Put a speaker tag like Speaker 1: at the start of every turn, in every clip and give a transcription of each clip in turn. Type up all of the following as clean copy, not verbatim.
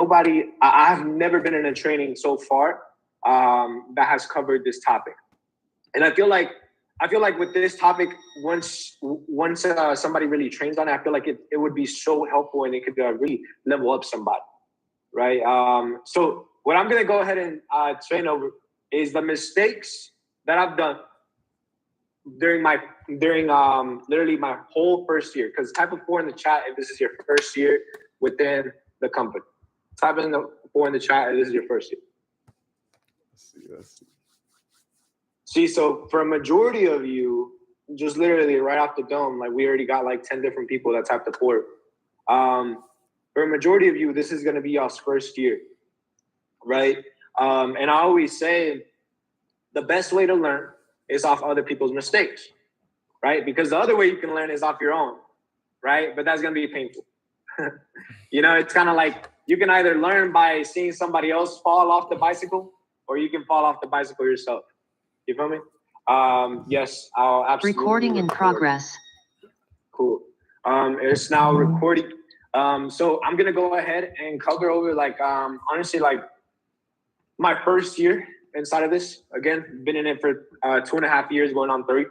Speaker 1: nobody, I've never been in a training so far that has covered this topic. And I feel like with this topic, once somebody really trains on it, I feel like it would be so helpful and it could really level up somebody, right? So what I'm gonna go ahead and train over is the mistakes that I've done during literally my whole first year. Because type of 4 in the chat if this is your first year within the company. Type in the 4 in the chat if this is your first year.
Speaker 2: Let's see.
Speaker 1: See, so for a majority of you, just literally right off the dome, like we already got like 10 different people that typed the 4. For a majority of you, this is going to be y'all's first year, right? And I always say the best way to learn is off other people's mistakes, right? Because the other way you can learn is off your own, right? But that's going to be painful. It's kind of like you can either learn by seeing somebody else fall off the bicycle or you can fall off the bicycle yourself. You feel me? Yes, I'll absolutely.
Speaker 3: Recording in progress.
Speaker 1: Cool. It's now recording. So I'm gonna go ahead and cover over honestly my first year inside of this. Again, been in it for 2.5 years, going on 3.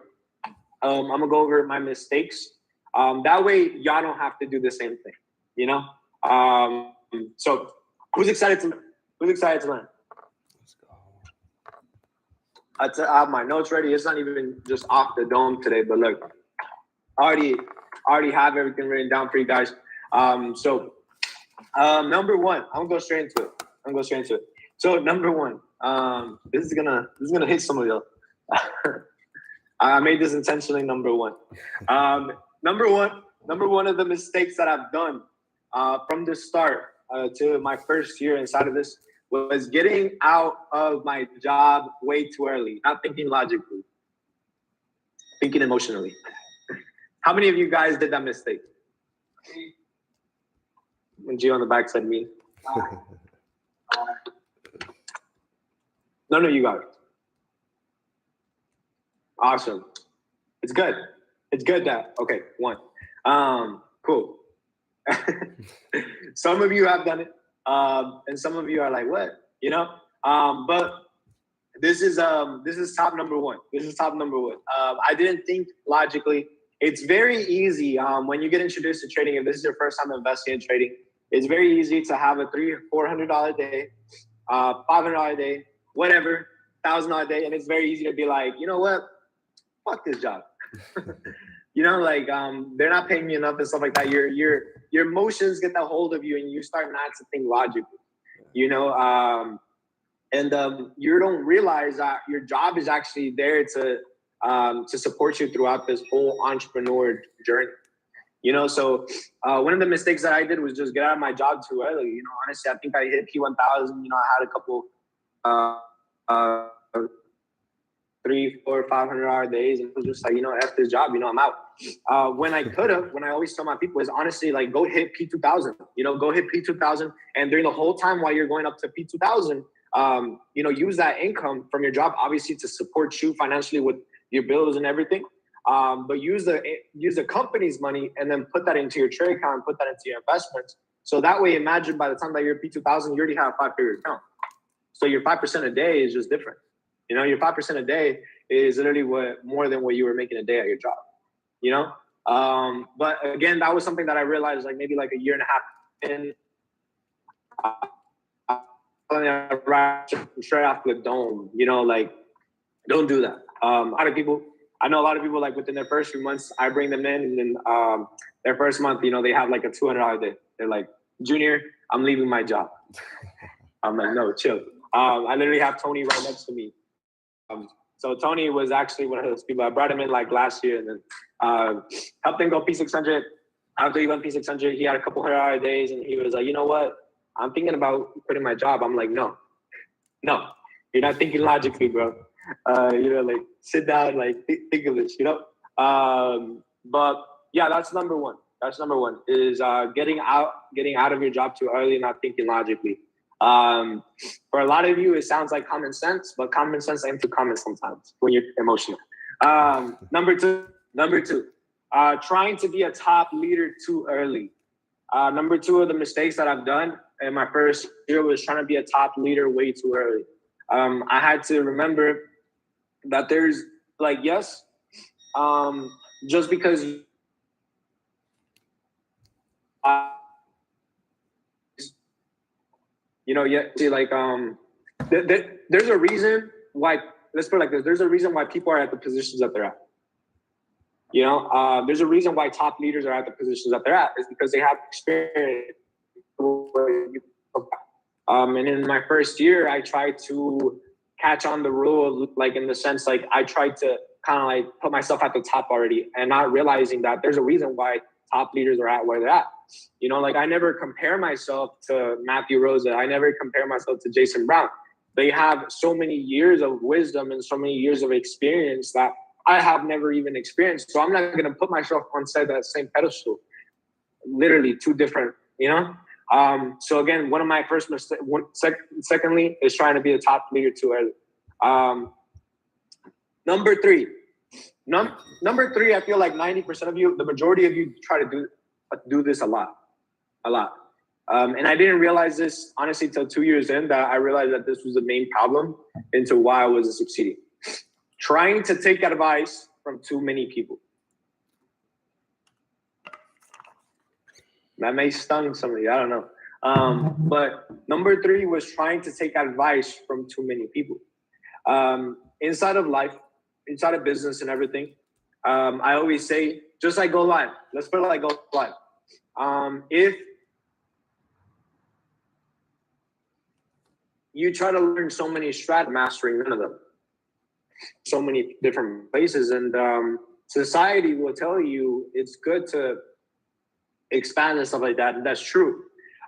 Speaker 1: I'm gonna go over my mistakes. That way y'all don't have to do the same thing. So who's excited to learn? I have my notes ready. It's not even just off the dome today, but look, I already have everything written down for you guys. So number 1, I'm gonna go straight into it. So number 1, this is gonna hit some of y'all. I made this intentionally number 1. Number one of the mistakes that I've done from the start to my first year inside of this was getting out of my job way too early, not thinking logically, thinking emotionally. How many of you guys did that mistake? When Gio on the back said me. None of you guys. Awesome. It's good. It's good that, okay, 1. Cool. Some of you have done it. And some of you are like, what? But this is top number 1. I didn't think logically. It's very easy when you get introduced to trading. If this is your first time investing in trading, it's very easy to have a $300 or $400 day, $500 day, whatever, $1,000 day, and it's very easy to be like, you know what? Fuck this job. They're not paying me enough and stuff like that. Your emotions get that hold of you and you start not to think logically, and you don't realize that your job is actually there to support you throughout this whole entrepreneur journey. So one of the mistakes that I did was just get out of my job too early. Honestly, I think I hit P1000. I had a couple 300, 400, 500-hour days, and it was just like, F this job, I'm out. When I always tell my people is honestly, like, go hit P2000, go hit P2000. And during the whole time while you're going up to P2000, use that income from your job, obviously, to support you financially with your bills and everything. But use the company's money and then put that into your trade account and put that into your investments. So that way, imagine by the time that you're P2000, you already have a 5-figure account. So your 5% a day is just different. Your 5% a day is literally more than what you were making a day at your job, But again, that was something that I realized maybe a year and a half in, straight off the dome, don't do that. I know a lot of people within their first few months, I bring them in and then their first month, they have a $200 day. They're like, Junior, I'm leaving my job. I'm like, no, chill. I literally have Tony right next to me. So Tony was actually one of those people. I brought him in last year and then helped him go P600. After he went P600, he had a couple $100 days and he was like, you know what? I'm thinking about quitting my job. I'm like, no, you're not thinking logically, bro. Sit down, think of this, But yeah, that's number 1. Is getting out of your job too early and not thinking logically. For a lot of you, it sounds like common sense, but common sense ain't too common sometimes when you're emotional. Number two, trying to be a top leader too early. Number 2 of the mistakes that I've done in my first year was trying to be a top leader way too early. I had to remember that there's like, yes, just because you know, yeah, see, like, there's a reason why, let's put it like this, there's a reason why people are at the positions that they're at. You know, there's a reason why top leaders are at the positions that they're at. It's because they have experience. And in my first year, I tried to catch on the rule, like in the sense, like I tried to kind of like put myself at the top already and not realizing that there's a reason why top leaders are at where they're at. You know, like I never compare myself to Matthew Rosa. I never compare myself to Jason Brown. They have so many years of wisdom and so many years of experience that I have never even experienced. So I'm not going to put myself on that same pedestal. Literally two different, you know? So again, one of my first mistakes, secondly, is trying to be a top leader too early. Number three, I feel like 90% of you, the majority of you try to do this a lot. And I didn't realize this, honestly, till 2 years in, that I realized that this was the main problem into why I wasn't succeeding. Trying to take advice from too many people. That may stung somebody, I don't know. But number three was trying to take advice from too many people. Inside of life, inside of business and everything, I always say, just like go live. Let's put it like go live. If you try to learn so many strategies, mastering none of them, so many different places, and society will tell you it's good to expand and stuff like that, and that's true.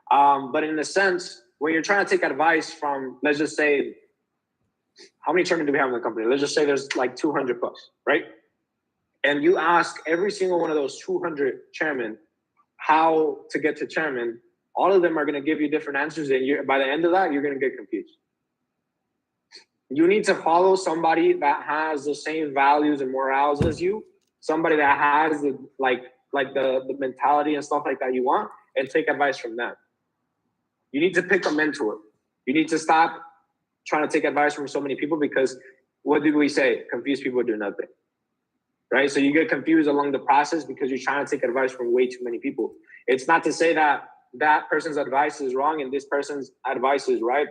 Speaker 1: But in a sense, when you're trying to take advice from, let's just say, how many chairmen do we have in the company? Let's just say there's like 200 plus, right? And you ask every single one of those 200 chairmen how to get to chairman, all of them are going to give you different answers, and by the end of that, you're going to get confused. You need to follow somebody that has the same values and morals as you, somebody that has the the mentality and stuff like that you want, and take advice from them. You need to pick a mentor. You need to stop trying to take advice from so many people, because what did we say? Confused people do nothing, right? So you get confused along the process because you're trying to take advice from way too many people. It's not to say that that person's advice is wrong and this person's advice is right,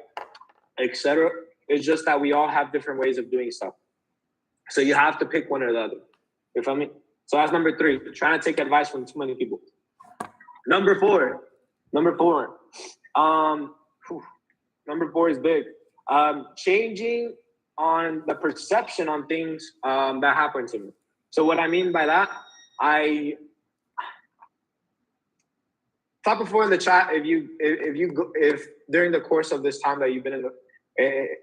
Speaker 1: etc. It's just that we all have different ways of doing stuff. So you have to pick one or the other. You feel me? So that's number three, trying to take advice from too many people. Number four is big. Changing on the perception on things that happen to me. So what I mean by that, top before in the chat, if during the course of this time that you've been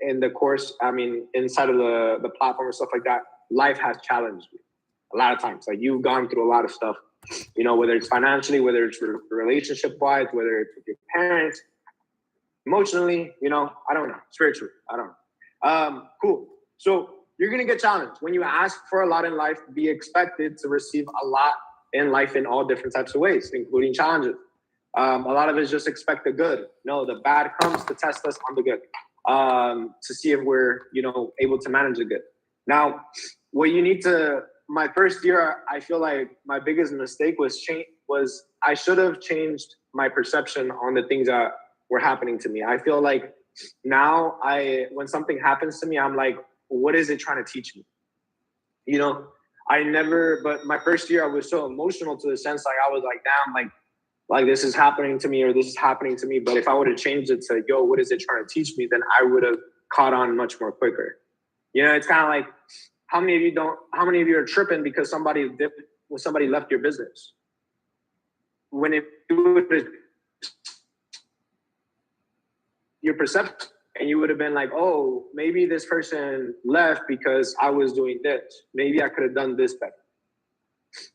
Speaker 1: in the course, I mean, inside of the platform and stuff like that, life has challenged you a lot of times. Like you've gone through a lot of stuff, you know, whether it's financially, whether it's relationship wise, whether it's with your parents, emotionally, you know, I don't know, spiritually, I don't know. Cool. So you're going to get challenged. When you ask for a lot in life, be expected to receive a lot in life in all different types of ways, including challenges. A lot of it is just expect the good. No, the bad comes to test us on the good, to see if we're, you know, able to manage the good. Now, what you need to, my first year, I feel like my biggest mistake was I should have changed my perception on the things that were happening to me. I feel like now when something happens to me, I'm like, what is it trying to teach me? You know, but my first year I was so emotional to the sense, like I was like, damn, like this is happening to me or this is happening to me. But if I would have changed it to, yo, what is it trying to teach me? Then I would have caught on much more quicker. You know, it's kind of like, how many of you are tripping because somebody left your business? When if you would have your perception, and you would have been like, oh, maybe this person left because I was doing this. Maybe I could have done this better.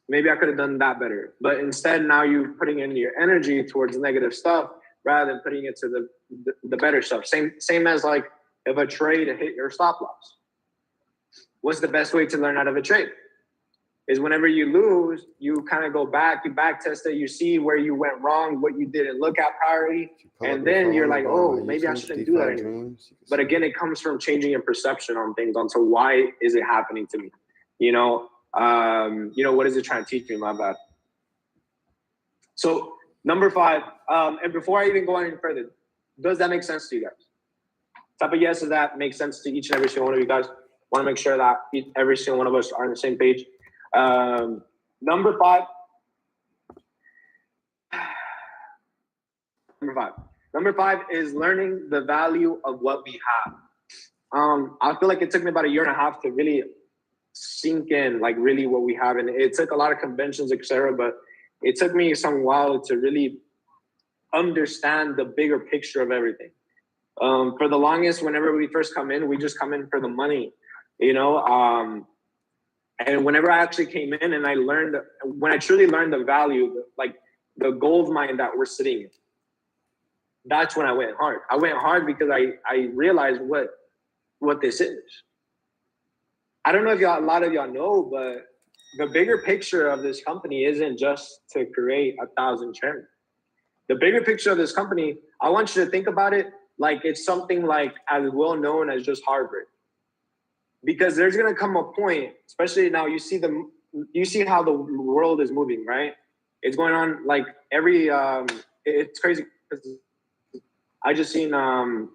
Speaker 1: Maybe I could have done that better. But instead, now you're putting in your energy towards negative stuff rather than putting it to the better stuff. Same as like if a trade hit your stop loss. What's the best way to learn out of a trade? is whenever you lose, you kind of go back, you back test it, you see where you went wrong, what you didn't look at priority, and then you're like, oh, maybe I shouldn't do that anymore. But again, it comes from changing your perception on things, onto why is it happening to me? What is it trying to teach me? My bad. So number 5, and before I even go on any further, does that make sense to you guys? Type of yes, does that make sense to each and every single one of you guys? Want to make sure that every single one of us are on the same page. Number 5. Number 5 is learning the value of what we have. I feel like it took me about 1.5 years to really sink in, like really what we have. And it took a lot of conventions, etc. But it took me some while to really understand the bigger picture of everything. For the longest, whenever we first come in, we just come in for the money, and whenever I actually came in and when I truly learned the value, like the gold mine that we're sitting in, that's when I went hard. I went hard because I realized what this is. I don't know if a lot of y'all know, but the bigger picture of this company isn't just to create 1,000 chairmen. The bigger picture of this company, I want you to think about it like it's something like as well known as just Harvard. Because there's gonna come a point, especially now, you see how the world is moving, right? It's going on like it's crazy. I just seen a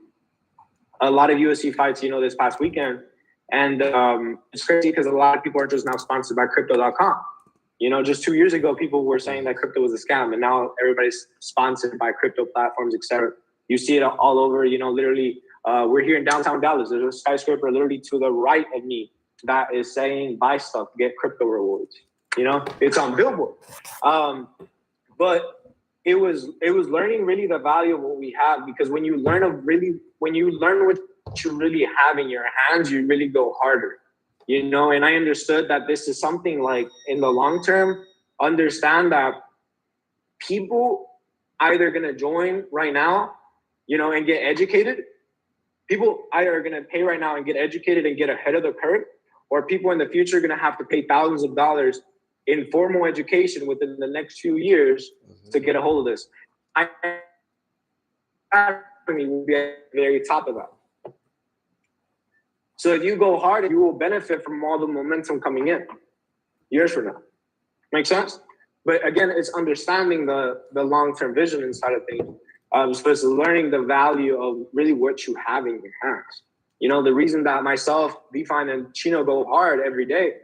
Speaker 1: lot of UFC fights, this past weekend, and it's crazy because a lot of people are just now sponsored by Crypto.com. Just 2 years ago, people were saying that crypto was a scam, and now everybody's sponsored by crypto platforms, etc. You see it all over. Literally. We're here in downtown Dallas. There's a skyscraper literally to the right of me that is saying buy stuff, get crypto rewards. It's on Billboard. But it was learning really the value of what we have, because when you learn what you really have in your hands, you really go harder. And I understood that this is something like in the long term, understand that people either gonna join right now, and get educated. People either are going to pay right now and get educated and get ahead of the curve, or people in the future are going to have to pay thousands of dollars in formal education within the next few years to get a hold of this. I will be at the very top of that. So if you go hard, you will benefit from all the momentum coming in years from now. Make sense? But again, it's understanding the long-term vision inside of things. So it's learning the value of really what you have in your hands. The reason that myself, DfineDreams, and Chino go hard every day,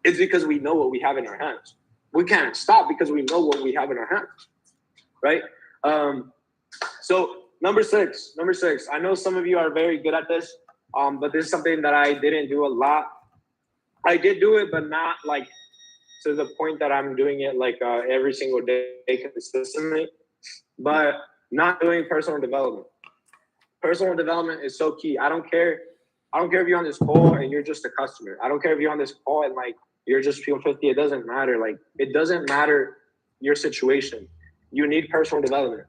Speaker 1: it's because we know what we have in our hands. We can't stop because we know what we have in our hands, right? So number six. I know some of you are very good at this, but this is something that I didn't do a lot. I did do it, but not like to the point that I'm doing it like every single day consistently. But not doing personal development. Personal development is so key. I don't care if you're on this call and you're just a customer. I don't care if you're on this call and like you're just feel 50. It doesn't matter. Like it doesn't matter your situation. You need personal development.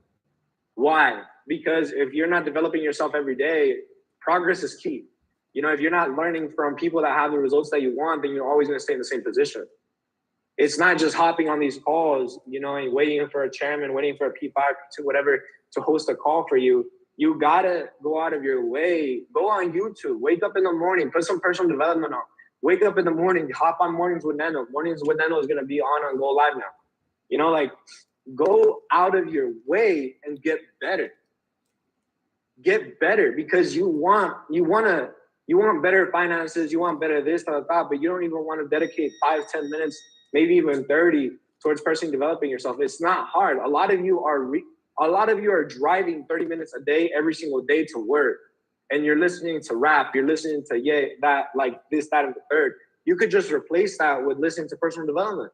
Speaker 1: Why? Because if you're not developing yourself every day, progress is key. If you're not learning from people that have the results that you want, then you're always going to stay in the same position. It's not just hopping on these calls, and waiting for a chairman, waiting for a P5, P2, whatever, to host a call for you. You gotta go out of your way. Go on YouTube. Wake up in the morning. Put some personal development on. Wake up in the morning. Hop on Mornings with Neno. Mornings with Neno is gonna be on Go Live now. Go out of your way and get better. Get better because you want better finances. You want better this, that, but you don't even want to dedicate 5-10 minutes, maybe even 30 towards personally developing yourself. It's not hard. A lot of you are driving 30 minutes a day, every single day to work, and you're listening to rap. You're listening to that, like this, that, and the third. You could just replace that with listening to personal development,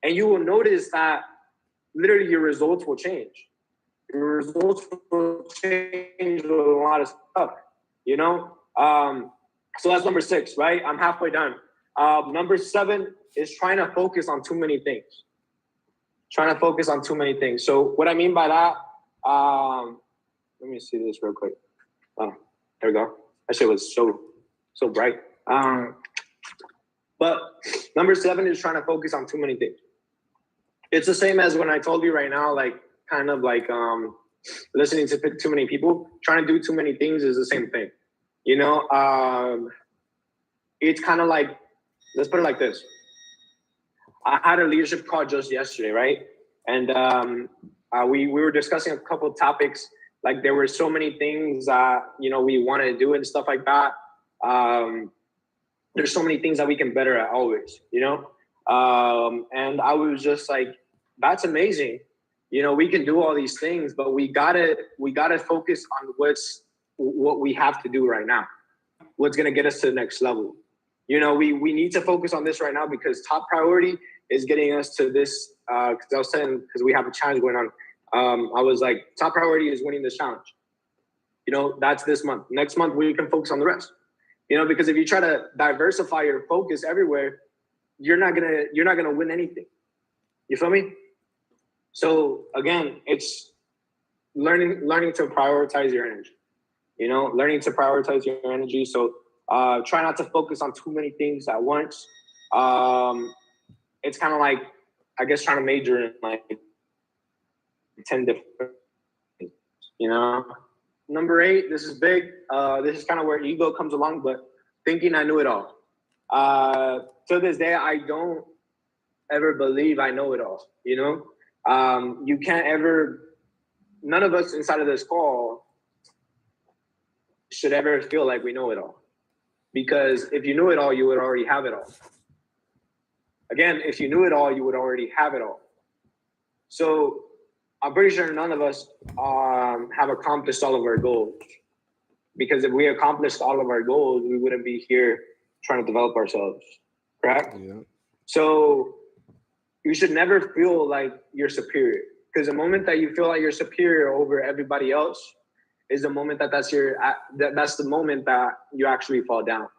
Speaker 1: and you will notice that literally your results will change. Your results will change with a lot of stuff. So that's number 6, right? I'm halfway done. Number 7 is trying to focus on too many things. So what I mean by that, let me see this real quick. Oh, there we go. That shit was so bright. But number 7 is trying to focus on too many things. It's the same as when I told you right now, like kind of like listening to too many people. Trying to do too many things is the same thing. You know, it's kind of like, let's put it like this. I had a leadership call just yesterday, right? And we were discussing a couple of topics. Like there were so many things that, you know, we wanted to do and stuff like that. There's so many things that we can better at always, you know? And I was just like, that's amazing. You know, we can do all these things, but we gotta focus on what we have to do right now. What's gonna get us to the next level. You know, we need to focus on this right now because top priority is getting us to this. Because I was saying, because we have a challenge going on. I was like, top priority is winning this challenge. You know, that's this month. Next month we can focus on the rest. You know, because if you try to diversify your focus everywhere, you're not gonna win anything. You feel me? So again, it's learning to prioritize your energy. You know, learning to prioritize your energy. So try not to focus on too many things at once. It's kind of like, I guess, trying to major in like 10 different things, you know? Number 8, this is big. This is kind of where ego comes along, but thinking I knew it all. To this day, I don't ever believe I know it all, you know? You can't ever, none of us inside of this call should ever feel like we know it all. Because if you knew it all, you would already have it all. Again, if you knew it all, you would already have it all. So I'm pretty sure none of us have accomplished all of our goals. Because if we accomplished all of our goals, we wouldn't be here trying to develop ourselves, correct?
Speaker 2: Yeah.
Speaker 1: So you should never feel like you're superior. Because the moment that you feel like you're superior over everybody else is the moment that's the moment that you actually fall down,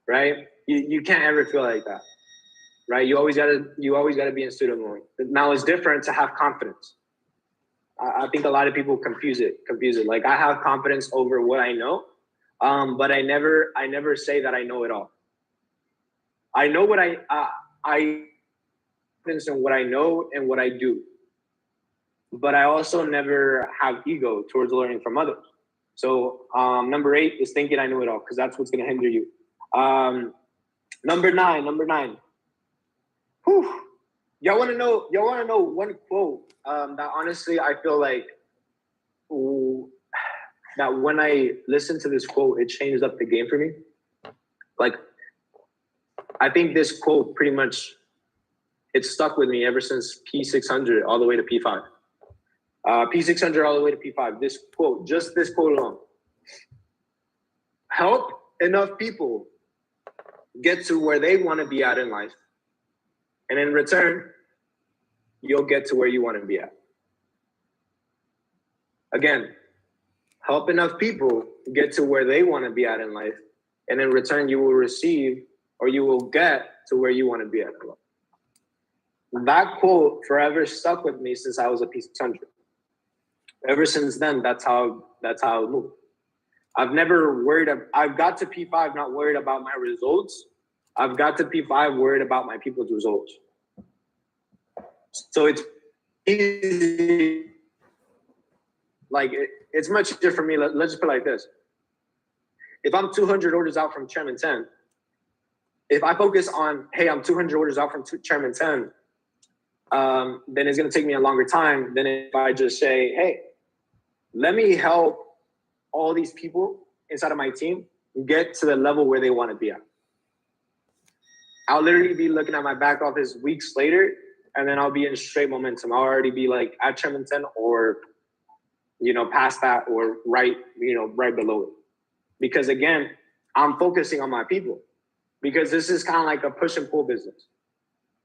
Speaker 1: right? You can't ever feel like that, right? You always gotta be in student mode. Now it's different to have confidence. I think a lot of people confuse it. Like I have confidence over what I know, but I never say that I know it all. I know what I confidence in what I know and what I do, but I also never have ego towards learning from others. So number 8 is thinking I know it all because that's what's gonna hinder you. Number nine. Whew. Y'all wanna know one quote that honestly I feel like that when I listened to this quote, it changed up the game for me. Like, I think this quote pretty much, it stuck with me ever since P600 all the way to P5. P600 all the way to P5. This quote, just this quote alone. Help enough people get to where they want to be at in life. And in return, you'll get to where you want to be at. Again, help enough people get to where they want to be at in life. And in return, you will receive or you will get to where you want to be at in life. That quote forever stuck with me since I was a P600. Ever since then, that's how I move. I've got to P5 not worried about my results. I've got to P5 worried about my people's results. So it's easy. Like, it's much easier for me. Let's just put it like this. If I'm 200 orders out from Chairman 10, if I focus on, hey, I'm 200 orders out from Chairman 10, then it's going to take me a longer time than if I just say, hey, let me help all these people inside of my team get to the level where they want to be at. I'll literally be looking at my back office weeks later, and then I'll be in straight momentum. I'll already be like at Chairman 10 or, past that or right below it. Because again, I'm focusing on my people. Because this is kind of like a push and pull business.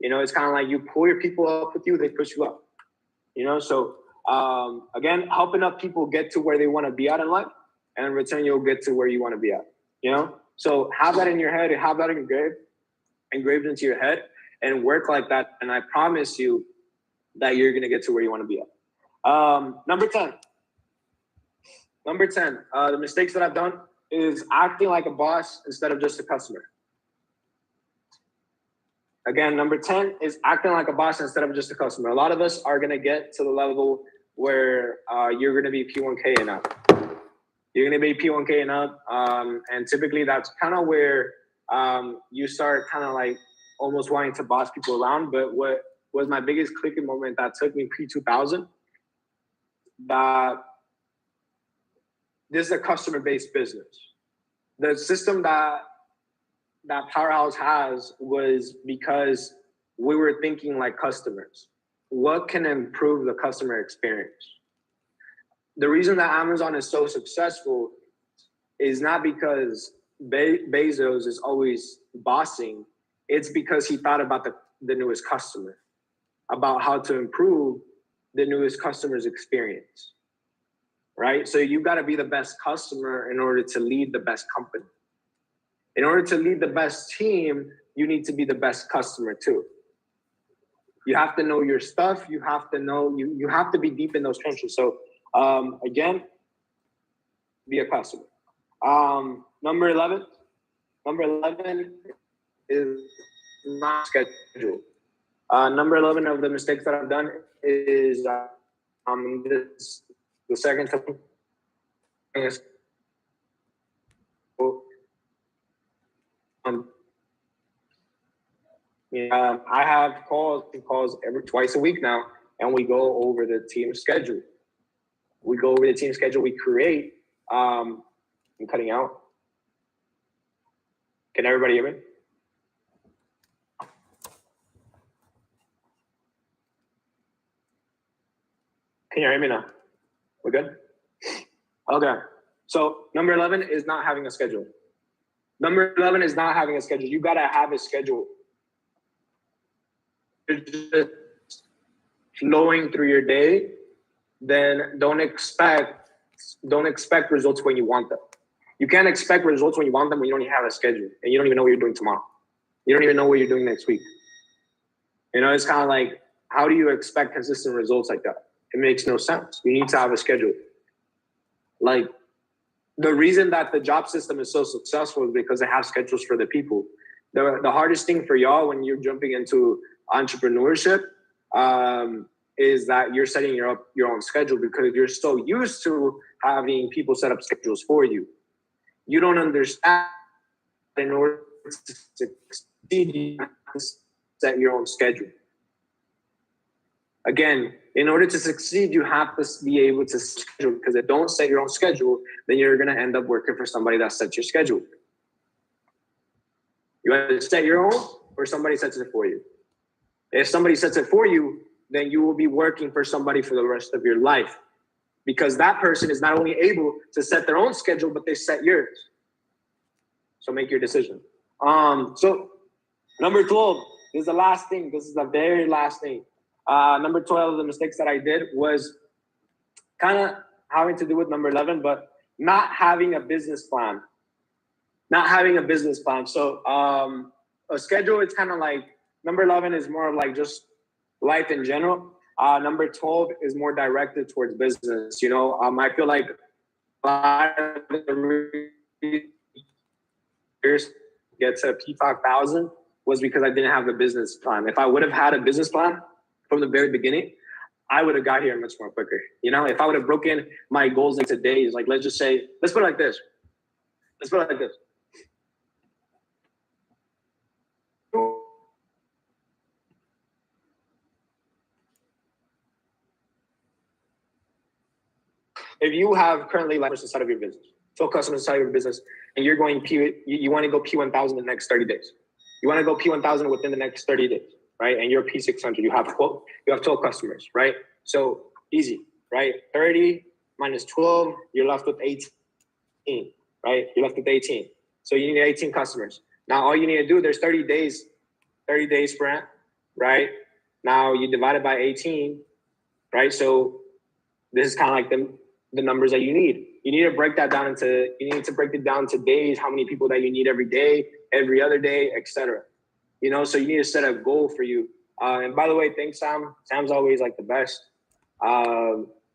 Speaker 1: It's kind of like you pull your people up with you, they push you up. So again, help enough people get to where they want to be at in life, and in return, you'll get to where you want to be at. So have that in your head, have that engraved into your head, and work like that. And I promise you that you're gonna get to where you want to be at. Number 10. The mistakes that I've done is acting like a boss instead of just a customer. Again, number 10 is acting like a boss instead of just a customer. A lot of us are going to get to the level where you're going to be P1K and up. You're going to be P1K and up. And typically that's kind of where you start kind of like almost wanting to boss people around. But what was my biggest clicking moment that took me pre-2000, that this is a customer-based business. The system that Powerhouse has was because we were thinking like customers. What can improve the customer experience? The reason that Amazon is so successful is not because Bezos is always bossing. It's because he thought about the newest customer, about how to improve the newest customer's experience, right? So you got to be the best customer in order to lead the best company. In order to lead the best team, you need to be the best customer too. You have to know your stuff. You have to know, you have to be deep in those trenches. So again, be a customer. Number 11 is not schedule. Number 11 of the mistakes that I've done is this, the second time. I have calls every twice a week now, and we go over the team schedule. We go over the team schedule we create. I'm cutting out. Can everybody hear me? Can you hear me now? We're good? Okay. So number 11 is not having a schedule. Number 11 is not having a schedule. You got to have a schedule. You're just flowing through your day, then don't expect results when you want them. You can't expect results when you want them when you don't even have a schedule and you don't even know what you're doing tomorrow. You don't even know what you're doing next week. You know, it's kind of like, how do you expect consistent results like that? It makes no sense. You need to have a schedule. Like, the reason that the job system is so successful is because they have schedules for the people. The hardest thing for y'all when you're jumping into entrepreneurship is that you're setting your own schedule because you're so used to having people set up schedules for you. You don't understand in order to succeed, you have to set your own schedule. Again, in order to succeed, you have to be able to schedule, because if you don't set your own schedule, then you're going to end up working for somebody that sets your schedule. You either set your own or somebody sets it for you. If somebody sets it for you, then you will be working for somebody for the rest of your life, because that person is not only able to set their own schedule, but they set yours. So make your decision. So number 12, this is the last thing. This is the very last thing. Number 12 of the mistakes that I did was kind of having to do with number 11, but not having a business plan. Not having a business plan. So a schedule, it's kind of like, number 11 is more of like just life in general. Number 12 is more directed towards business. You know, I feel like a lot of the years get to P5000 was because I didn't have a business plan. If I would have had a business plan from the very beginning, I would have got here much more quicker. You know, if I would have broken my goals into days, like let's put it like this. If you have currently like inside of your business, 12 customers inside of your business, and you're going you want to go P1000 in the next 30 days. You want to go P1000 within the next 30 days, right? And you're P600. You have 12 customers, right? So easy, right? 30 minus 12, you're left with 18, right? You're left with 18. So you need 18 customers. Now all you need to do, there's 30 days sprint, right? Now you divide it by 18, right? So this is kind of like the numbers that you need. You need to break that down into days, how many people that you need every day, every other day, etc. You know, so you need to set a goal for you. And by the way, thanks, Sam. Sam's always like the best.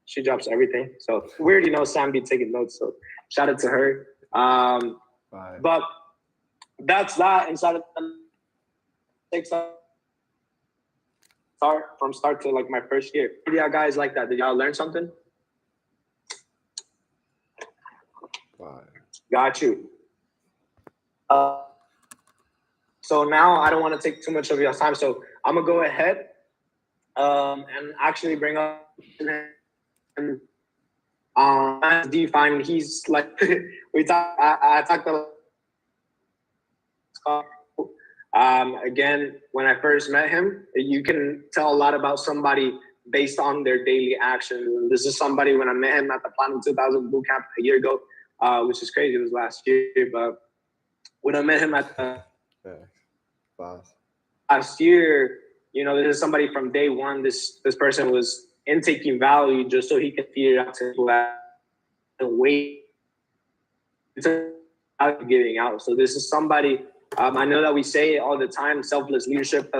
Speaker 1: She drops everything. So we already know Sam be taking notes. So shout out to her. But that's that inside of start to like my first year. Yeah, guys like that. Did y'all learn something?
Speaker 2: Wow.
Speaker 1: Got you. So now I don't want to take too much of your time. So I'm gonna go ahead and actually bring up Define. He's like we talked. I talked a lot. Again, when I first met him, you can tell a lot about somebody based on their daily actions. This is somebody when I met him at the Platinum 2000 bootcamp a year ago, which is crazy. It was last year, but when I met him at the last year, you know, this is somebody from day one. This person was intaking value just so he could feed it out to people and wait to giving out. So this is somebody. I know that we say it all the time, selfless leadership.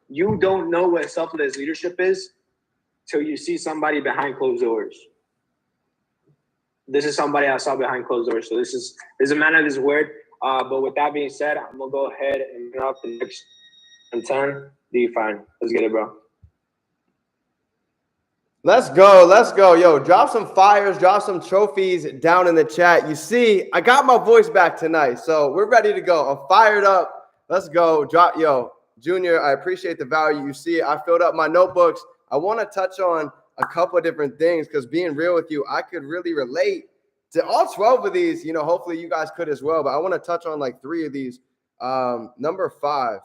Speaker 1: You don't know what selfless leadership is till you see somebody behind closed doors. This is somebody I saw behind closed doors. So this is a man of his word. But with that being said, I'm gonna go ahead and bring up the next 10. Define. Let's get it, bro.
Speaker 3: Let's go. Yo, drop some fires, drop some trophies down in the chat. You see, I got my voice back tonight, so we're ready to go. I'm fired up. Let's go. Yo, Junior, I appreciate the value. You see, I filled up my notebooks. I want to touch on a couple of different things because being real with you, I could really relate to all 12 of these. You know, hopefully you guys could as well, but I want to touch on like 3 of these. Number 5,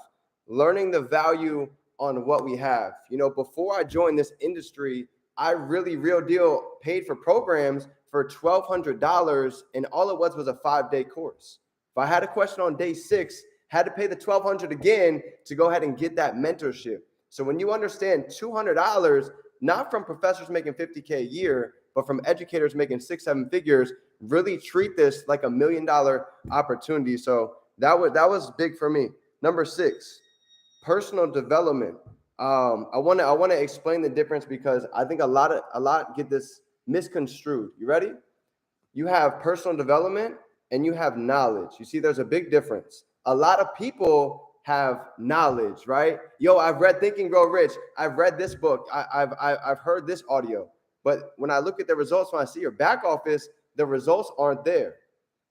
Speaker 3: learning the value on what we have. You know, before I joined this industry, I really real deal paid for programs for $1,200, and all it was a 5-day course. If I had a question on day 6, had to pay the $1,200 again to go ahead and get that mentorship. So when you understand $200, not from professors making $50K a year, but from educators making 6-7 figures, really treat this like $1 million opportunity. So that was big for me. Number 6, personal development. I want to explain the difference because I think a lot get this misconstrued. You ready? You have personal development and you have knowledge. You see, there's a big difference. A lot of people have knowledge, right? Yo, I've read Think and Grow Rich. I've read this book. I've heard this audio. But when I look at the results, when I see your back office, the results aren't there.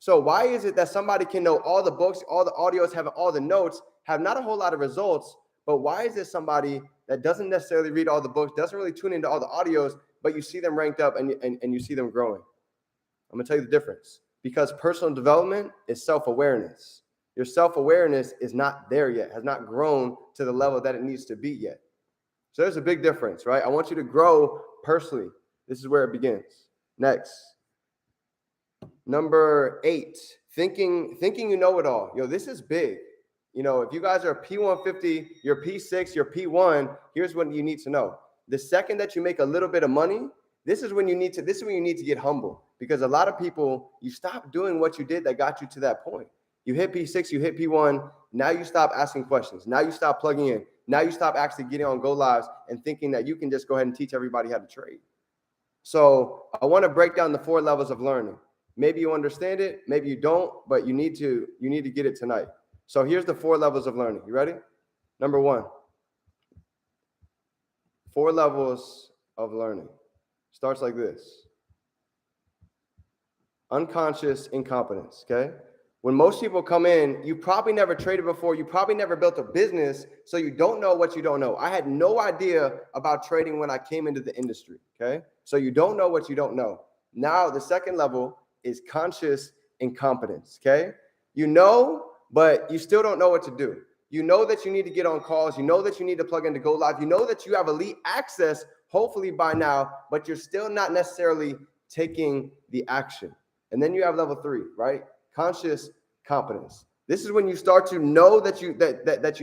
Speaker 3: So why is it that somebody can know all the books, all the audios, have all the notes, have not a whole lot of results? But why is this somebody that doesn't necessarily read all the books, doesn't really tune into all the audios, but you see them ranked up and you see them growing? I'm going to tell you the difference. Because personal development is self-awareness. Your self-awareness is not there yet, has not grown to the level that it needs to be yet. So there's a big difference, right? I want you to grow personally. This is where it begins. Next. Number 8, thinking you know it all. Yo, this is big. You know, if you guys are P150, you're P6, you're P1, here's what you need to know. The second that you make a little bit of money, this is when you need to get humble, because a lot of people, you stop doing what you did that got you to that point. You hit P6, you hit P1, now you stop asking questions. Now you stop plugging in. Now you stop actually getting on Go Lives and thinking that you can just go ahead and teach everybody how to trade. So I want to break down the 4 levels of learning. Maybe you understand it, maybe you don't, but you need to get it tonight. So here's the 4 levels of learning. You ready? Number 1, 4 levels of learning. Starts like this. Unconscious incompetence, okay? When most people come in, you probably never traded before. You probably never built a business, so you don't know what you don't know. I had no idea about trading when I came into the industry, okay? So you don't know what you don't know. Now, the second level is conscious incompetence, okay? You know, but you still don't know what to do. You know that you need to get on calls. You know that you need to plug into Go Live. You know that you have elite access, hopefully by now, but you're still not necessarily taking the action. And then you have level 3, right? Conscious competence. This is when you start to know that you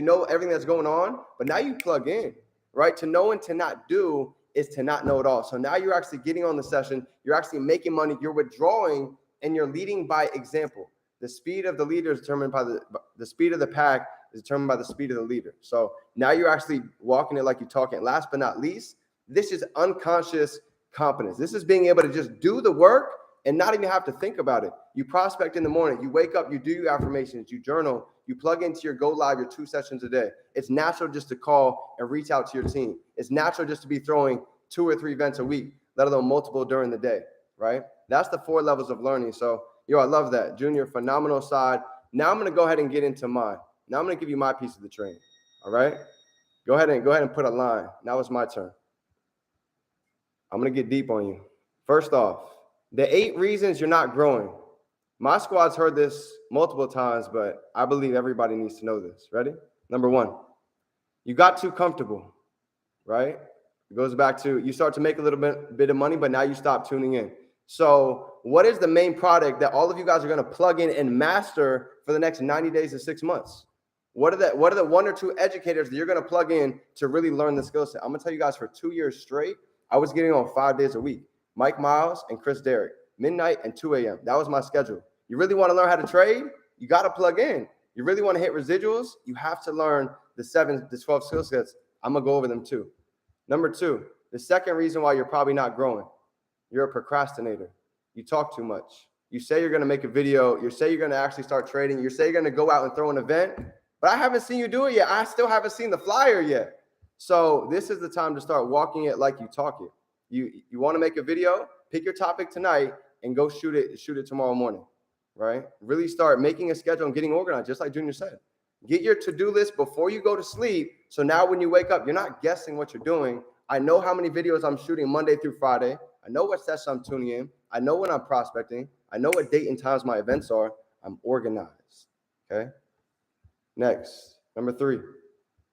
Speaker 3: know everything that's going on, but now you plug in, right? To know and to not do is to not know it all. So now you're actually getting on the session. You're actually making money. You're withdrawing, and you're leading by example. The speed of the leader is determined by the speed of the pack is determined by the speed of the leader. So now you're actually walking it like you're talking. Last but not least, this is unconscious competence. This is being able to just do the work and not even have to think about it. You prospect in the morning, you wake up, you do your affirmations, you journal, you plug into your go live, your 2 sessions a day. It's natural just to call and reach out to your team. It's natural just to be throwing 2 or 3 events a week, let alone multiple during the day, right? That's the 4 levels of learning. So, I love that. Junior, phenomenal side. Now I'm going to go ahead and get into mine. Now I'm going to give you my piece of the training. All right? Go ahead and put a line. Now it's my turn. I'm going to get deep on you. First off, the 8 reasons you're not growing. My squad's heard this multiple times, but I believe everybody needs to know this. Ready? Number 1, you got too comfortable, right? It goes back to you start to make a little bit of money, but now you stop tuning in. So what is the main product that all of you guys are going to plug in and master for the next 90 days to 6 months? What are the 1 or 2 educators that you're going to plug in to really learn the skill set? I'm going to tell you guys, for 2 years straight, I was getting on 5 days a week. Mike Miles and Chris Derrick, midnight and 2 a.m. That was my schedule. You really want to learn how to trade? You got to plug in. You really want to hit residuals? You have to learn the 7 to 12 skill sets. I'm going to go over them too. Number 2, the second reason why you're probably not growing. You're a procrastinator. You talk too much. You say you're going to make a video. You say you're going to actually start trading. You say you're going to go out and throw an event, but I haven't seen you do it yet. I still haven't seen the flyer yet. So this is the time to start walking it like you talk it. You want to make a video? Pick your topic tonight and go shoot it tomorrow morning, right? Really start making a schedule and getting organized, just like Junior said. Get your to-do list before you go to sleep. So now when you wake up, you're not guessing what you're doing. I know how many videos I'm shooting Monday through Friday. I know what session I'm tuning in. I know when I'm prospecting. I know what date and times my events are. I'm organized, okay? Next, number 3,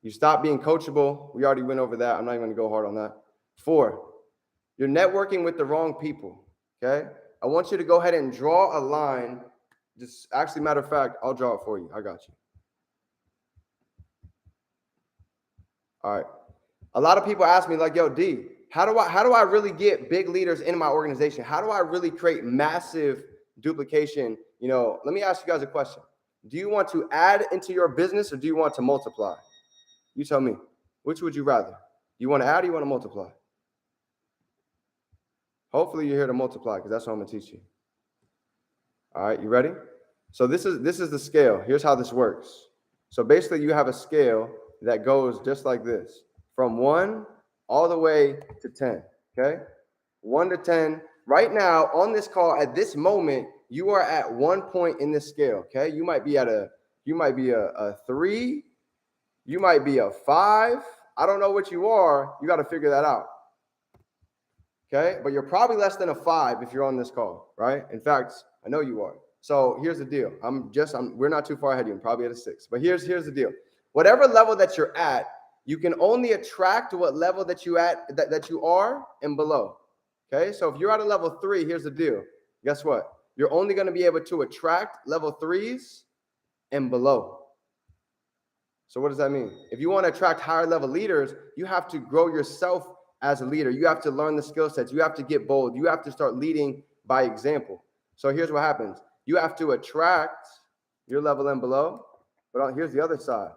Speaker 3: you stop being coachable. We already went over that. I'm not even going to go hard on that. 4, you're networking with the wrong people, okay? I want you to go ahead and draw a line. Just actually, matter of fact, I'll draw it for you. I got you. All right. A lot of people ask me like, yo, D, how do I really get big leaders in my organization? How do I really create massive duplication? Let me ask you guys a question. Do you want to add into your business or do you want to multiply? You tell me. Which would you rather? You want to add or you want to multiply? Hopefully you're here to multiply, because that's what I'm going to teach you. All right, you ready? So this is the scale. Here's how this works. So basically you have a scale that goes just like this, from 1 all the way to 10, okay? 1 to 10. Right now on this call, at this moment, you are at 1 point in this scale, okay? You might be a 3, you might be a 5. I don't know what you are. You got to figure that out. Okay, but you're probably less than a 5 if you're on this call, right? In fact, I know you are. So here's the deal. We're not too far ahead of you. I'm probably at a 6. But here's the deal. Whatever level that you're at, you can only attract to what level that you are and below. Okay, so if you're at a level 3, here's the deal. Guess what? You're only going to be able to attract level 3s and below. So what does that mean? If you want to attract higher level leaders, you have to grow yourself as a leader. You have to learn the skill sets. You have to get bold. You have to start leading by example. So here's what happens. You have to attract your level and below, but here's the other side.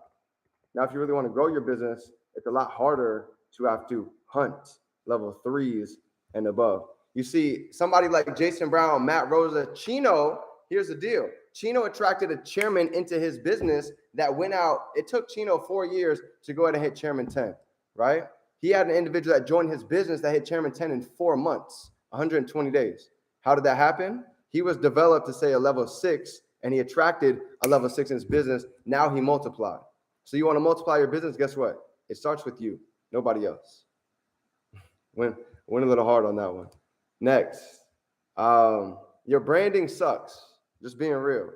Speaker 3: Now, if you really want to grow your business, it's a lot harder to have to hunt level 3s and above. You see, somebody like Jason Brown, Matt Rosa, Chino, here's the deal. Chino attracted a chairman into his business that went out. It took Chino 4 years to go ahead and hit chairman 10, right? He had an individual that joined his business that hit chairman 10 in 4 months, 120 days. How did that happen? He was developed to say a level 6, and he attracted a level 6 in his business. Now he multiplied. So you want to multiply your business? Guess what? It starts with you, nobody else. Went a little hard on that one. Next, your branding sucks. Just being real.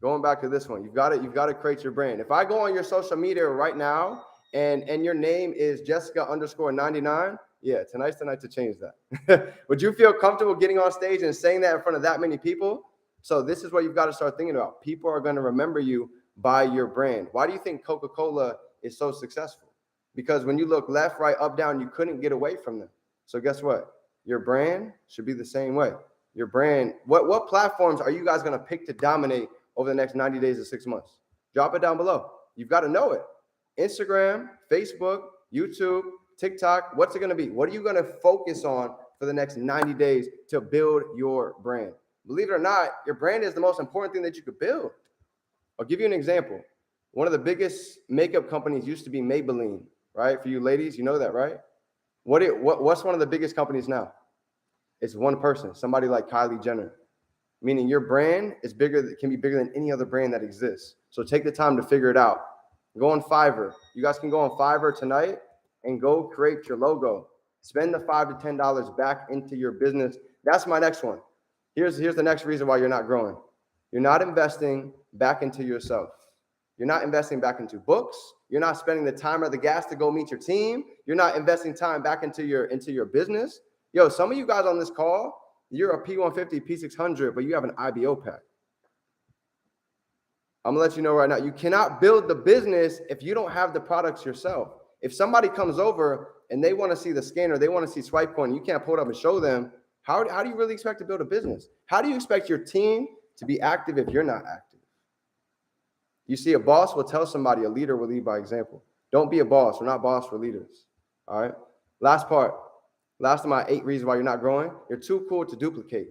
Speaker 3: Going back to this one, you've got to create your brand. If I go on your social media right now and your name is Jessica_99, yeah, tonight's the night to change that. Would you feel comfortable getting on stage and saying that in front of that many people? So this is what you've got to start thinking about. People are going to remember you by your brand. Why do you think Coca-Cola is so successful? Because when you look left, right, up, down, you couldn't get away from them. So guess what? Your brand should be the same way. Your brand, what platforms are you guys going to pick to dominate over the next 90 days to 6 months? Drop it down below. You've got to know it. Instagram, Facebook, YouTube, TikTok, what's it going to be? What are you going to focus on for the next 90 days to build your brand? Believe it or not, your brand is the most important thing that you could build. I'll give you an example. One of the biggest makeup companies used to be Maybelline, right? For you ladies, you know that, right? What's one of the biggest companies now? It's one person, somebody like Kylie Jenner. Meaning your brand is bigger, can be bigger than any other brand that exists. So take the time to figure it out. Go on Fiverr. You guys can go on Fiverr tonight and go create your logo. Spend the $5 to $10 back into your business. That's my next one. Here's the next reason why you're not growing. You're not investing back into yourself. You're not investing back into books. You're not spending the time or the gas to go meet your team. You're not investing time back into your business. Yo, some of you guys on this call, you're a P150, P600, but you have an IBO pack. I'm gonna let you know right now, you cannot build the business if you don't have the products yourself. If somebody comes over and they want to see the scanner, they want to see swipe coin, you can't pull it up and show them, how do you really expect to build a business? How do you expect your team to be active if you're not active? You see, a boss will tell somebody, a leader will lead by example. Don't be a boss. We're not boss, we're leaders. All right. Last part. Last of my 8 reasons why you're not growing. You're too cool to duplicate.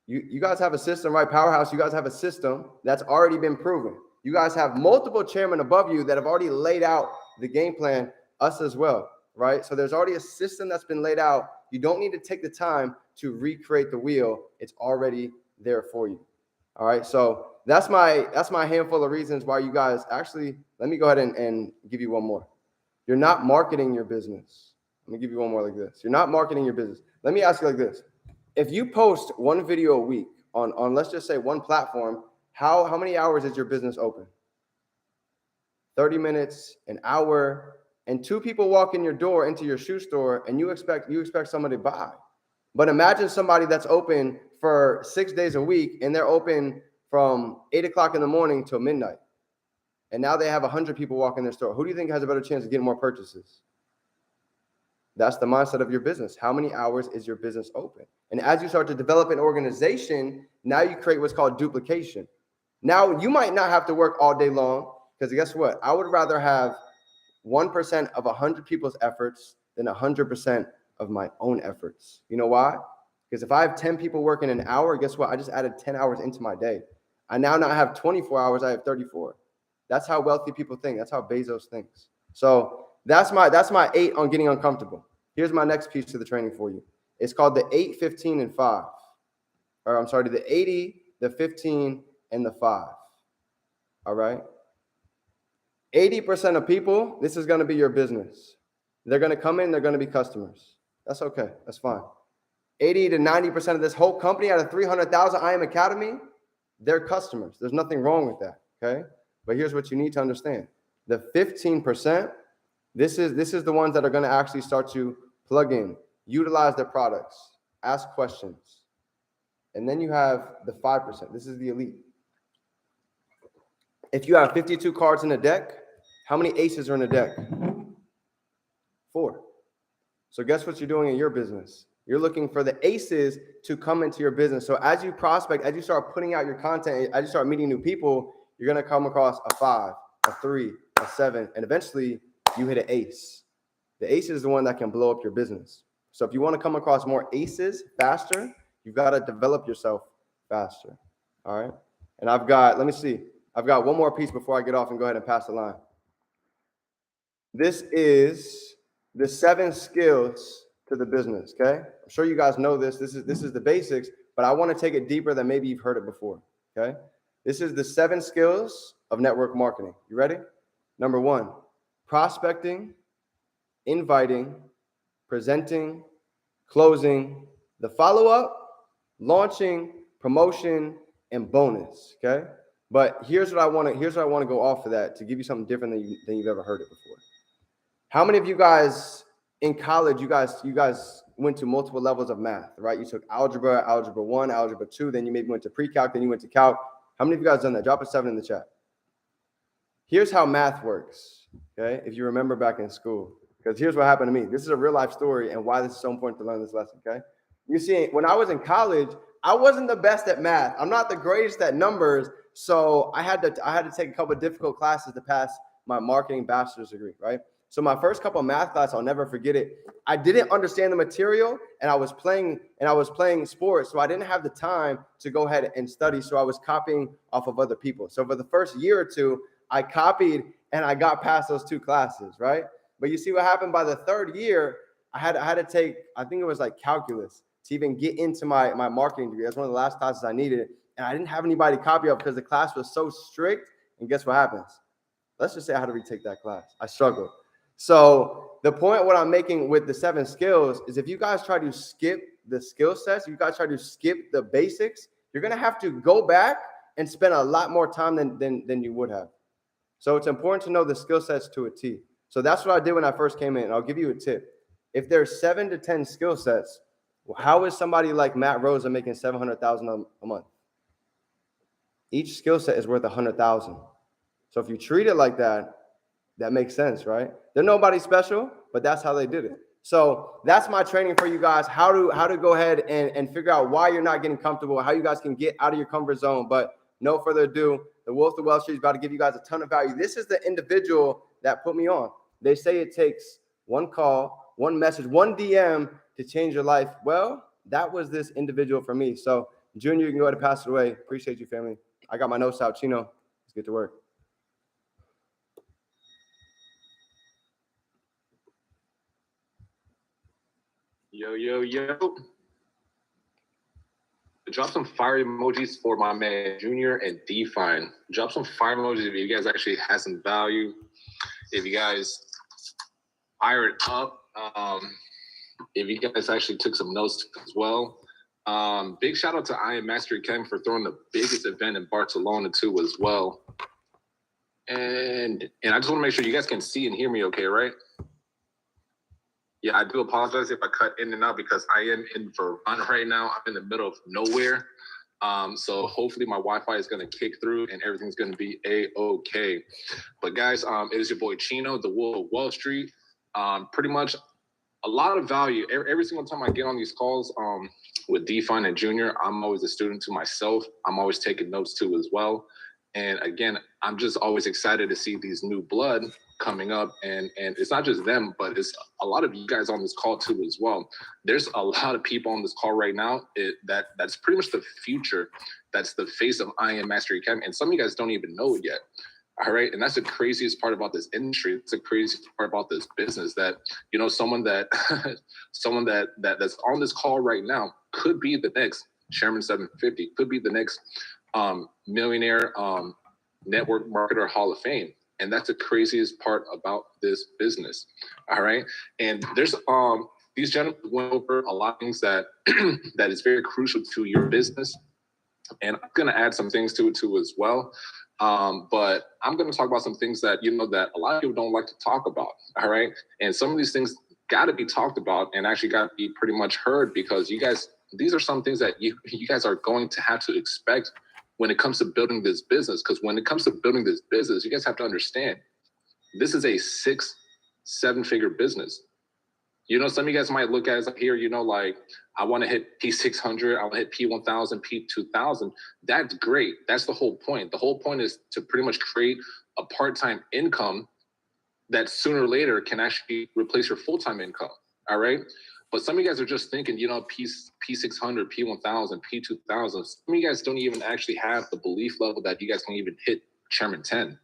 Speaker 3: You guys have a system, right? Powerhouse, you guys have a system that's already been proven. You guys have multiple chairmen above you that have already laid out the game plan, us as well, right? So there's already a system that's been laid out. You don't need to take the time to recreate the wheel. It's already there for you. All right. So that's my handful of reasons why you guys actually, let me go ahead and give you one more. You're not marketing your business. Let me give you one more like this. You're not marketing your business. Let me ask you like this. If you post one video a week on let's just say one platform, how many hours is your business open? 30 minutes, an hour, and 2 people walk in your door into your shoe store and you expect somebody to buy. But imagine somebody that's open for 6 days a week and they're open from 8 o'clock in the morning till midnight. And now they have 100 people walk in their store. Who do you think has a better chance of getting more purchases? That's the mindset of your business. How many hours is your business open? And as you start to develop an organization, now you create what's called duplication. Now you might not have to work all day long because guess what? I would rather have 1% of 100 people's efforts than 100% of my own efforts. You know why? Because if I have 10 people working an hour, guess what? I just added 10 hours into my day. I now not have 24 hours, I have 34. That's how wealthy people think. That's how Bezos thinks. So that's my 8 on getting uncomfortable. Here's my next piece to the training for you. It's called the 8, 15, and 5. Or I'm sorry, the 80, the 15, and the 5. All right. 80% of people, this is going to be your business. They're going to come in, they're going to be customers. That's okay. That's fine. 80 to 90% of this whole company out of 300,000 I Am Academy, they're customers. There's nothing wrong with that. Okay. But here's what you need to understand. The 15%, this is the ones that are going to actually start to plug in, utilize their products, ask questions. And then you have the 5%. This is the elite. If you have 52 cards in a deck, how many aces are in a deck? 4. So guess what you're doing in your business? You're looking for the aces to come into your business. So as you prospect, as you start putting out your content, as you start meeting new people, you're going to come across a 5, a 3, a 7, and eventually you hit an ace. The ace is the one that can blow up your business. So if you want to come across more aces faster, you've got to develop yourself faster. All right. And I've got one more piece before I get off and go ahead and pass the line. This is the 7 skills to the business. Okay. I'm sure you guys know this. This is the basics, but I want to take it deeper than maybe you've heard it before. Okay. This is the 7 skills of network marketing. You ready? Number 1, prospecting, inviting, presenting, closing, the follow-up, launching, promotion, and bonus. Okay. But here's what I want to go off of that to give you something different than you've ever heard it before. How many of you guys in college, you guys went to multiple levels of math, right? You took algebra 1, algebra 2, then you maybe went to pre-calc, then you went to calc. How many of you guys done that? Drop a 7 in the chat. Here's how math works, okay? If you remember back in school, because here's what happened to me. This is a real life story and why this is so important to learn this lesson, okay? You see, when I was in college, I wasn't the best at math. I'm not the greatest at numbers, so I had to take a couple of difficult classes to pass my marketing bachelor's degree, right? So my first couple of math classes, I'll never forget it. I didn't understand the material, and I was playing sports, so I didn't have the time to go ahead and study. So I was copying off of other people. So for the first year or two, I copied and I got past those 2 classes, right? But you see what happened by the 3rd year, I had to take, I think it was like calculus to even get into my marketing degree. That's one of the last classes I needed. And I didn't have anybody to copy of because the class was so strict. And guess what happens? Let's just say I had to retake that class. I struggled. So the point what I'm making with the 7 skills is if you guys try to skip the skill sets, you guys try to skip the basics, you're going to have to go back and spend a lot more time than you would have. So it's important to know the skill sets to a T. So that's what I did when I first came in. And I'll give you a tip. If there's 7 to 10 skill sets, how is somebody like Matt Rosa making $700,000 a month? Each skill set is worth $100,000. So if you treat it like that, that makes sense, right? They're nobody special, but that's how they did it. So that's my training for you guys, how to go ahead and figure out why you're not getting comfortable, how you guys can get out of your comfort zone. But no further ado, the Wolf of Wall Street is about to give you guys a ton of value. This is the individual that put me on. They say it takes one call, one message, one DM to change your life. Well, that was this individual for me. So Junior, you can go ahead and pass it away. Appreciate you, family. I got my notes out. Chino, let's get to work.
Speaker 2: Yo, yo, yo. Drop some fire emojis for my man Junior and DfineDreams. Drop some fire emojis if you guys actually had some value. If you guys fired up. If you guys actually took some notes as well. Big shout out to I Am Mastery Chem for throwing the biggest event in Barcelona too as well. And I just want to make sure you guys can see and hear me okay, right? Yeah, I do apologize if I cut in and out because I am in for a run right now. I'm in the middle of nowhere. So hopefully my Wi-Fi is going to kick through and everything's going to be A-okay. But guys, it is your boy Chino, the Wolf of Wall Street. Pretty much a lot of value. Every single time I get on these calls with Define and Junior, I'm always a student to myself. I'm always taking notes too as well. And again, I'm just always excited to see these new blood coming up. And it's not just them, but it's a lot of you guys on this call too as well. There's a lot of people on this call right now that's pretty much the future. That's the face of I Am Mastery Academy. And some of you guys don't even know it yet. All right. And that's the craziest part about this industry. It's the craziest part about this business that, you know, someone that's on this call right now could be the next Chairman 750, could be the next millionaire network marketer Hall of Fame. And that's the craziest part about this business. All right. And there's these gentlemen went over a lot of things that that is very crucial to your business. And I'm going to add some things to it too as well. But I'm going to talk about some things that, you know, that a lot of people don't like to talk about. All right. And some of these things got to be talked about and actually got to be pretty much heard because you guys, these are some things that you guys are going to have to expect when it comes to building this business. Because when it comes to building this business, you guys have to understand this is a 6-7 figure business. You know, some of you guys might look at it as here, you know, like I want to hit P600, I want to hit P1000, P2000. That's great. That's the whole point. The whole point is to pretty much create a part-time income that sooner or later can actually replace your full-time income. All right. But some of you guys are just thinking, you know, P600, P1000, P2000. Some of you guys don't even actually have the belief level that you guys can even hit Chairman 10.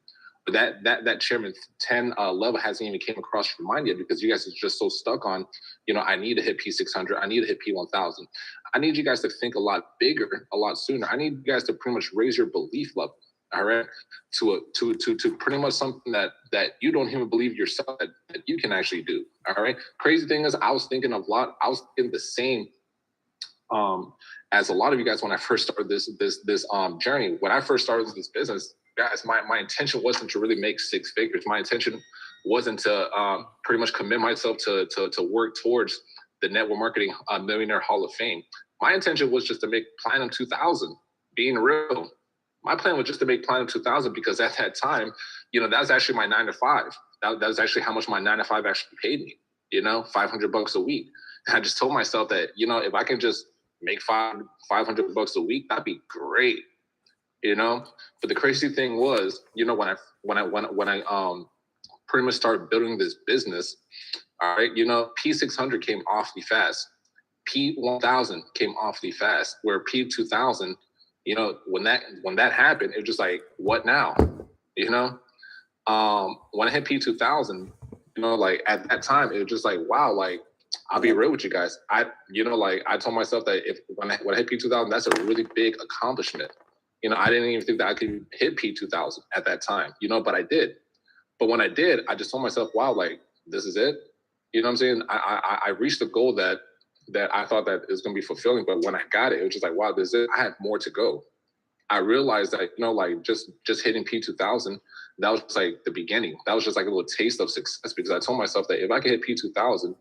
Speaker 2: But that Chairman 10 level hasn't even came across your mind yet because you guys are just so stuck on, you know, I need to hit P600. I need to hit P1000. I need you guys to think a lot bigger, a lot sooner. I need you guys to pretty much raise your belief level. All right, to pretty much something that you don't even believe yourself that you can actually do. All right. Crazy thing is, I was thinking the same as a lot of you guys when I first started this journey. When I first started this business, guys, my intention wasn't to really make 6 figures. My intention wasn't to pretty much commit myself to work towards the network marketing millionaire Hall of Fame. My intention was just to make Platinum 2000. Being real. My plan was just to make Platinum 2000 because at that time, you know, that was actually my 9 to 5. That was actually how much my 9 to 5 actually paid me, you know, $500 a week. And I just told myself that, you know, if I can just make $500 a week, that'd be great, you know. But the crazy thing was, you know, when I pretty much start building this business, all right, you know, P600 came awfully fast. P1000 came awfully fast, where P2000, you know, when that happened, it was just like, what now? You know, when I hit P2000, you know, like at that time, it was just like, wow, like, I'll be real with you guys. I told myself that when I hit P2000, that's a really big accomplishment. You know, I didn't even think that I could hit P2000 at that time, you know, but I did. But when I did, I just told myself, wow, like, this is it. You know what I'm saying? I reached the goal that I thought that it was going to be fulfilling. But when I got it, it was just like, wow, this is it. I have more to go. I realized that, you know, like just hitting P2000, that was just like the beginning. That was just like a little taste of success, because I told myself that if I could hit P2000,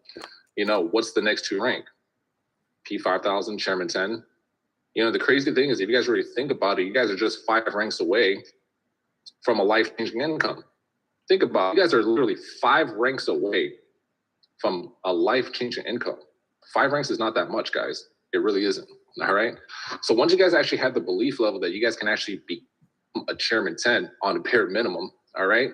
Speaker 2: you know, what's the next two rank? P5000, Chairman 10. You know, the crazy thing is, if you guys really think about it, you guys are just 5 ranks away from a life-changing income. Think about it. You guys are literally 5 ranks away from a life-changing income. 5 ranks is not that much, guys. It really isn't. All right. So once you guys actually have the belief level that you guys can actually be a Chairman 10 on a bare minimum, all right,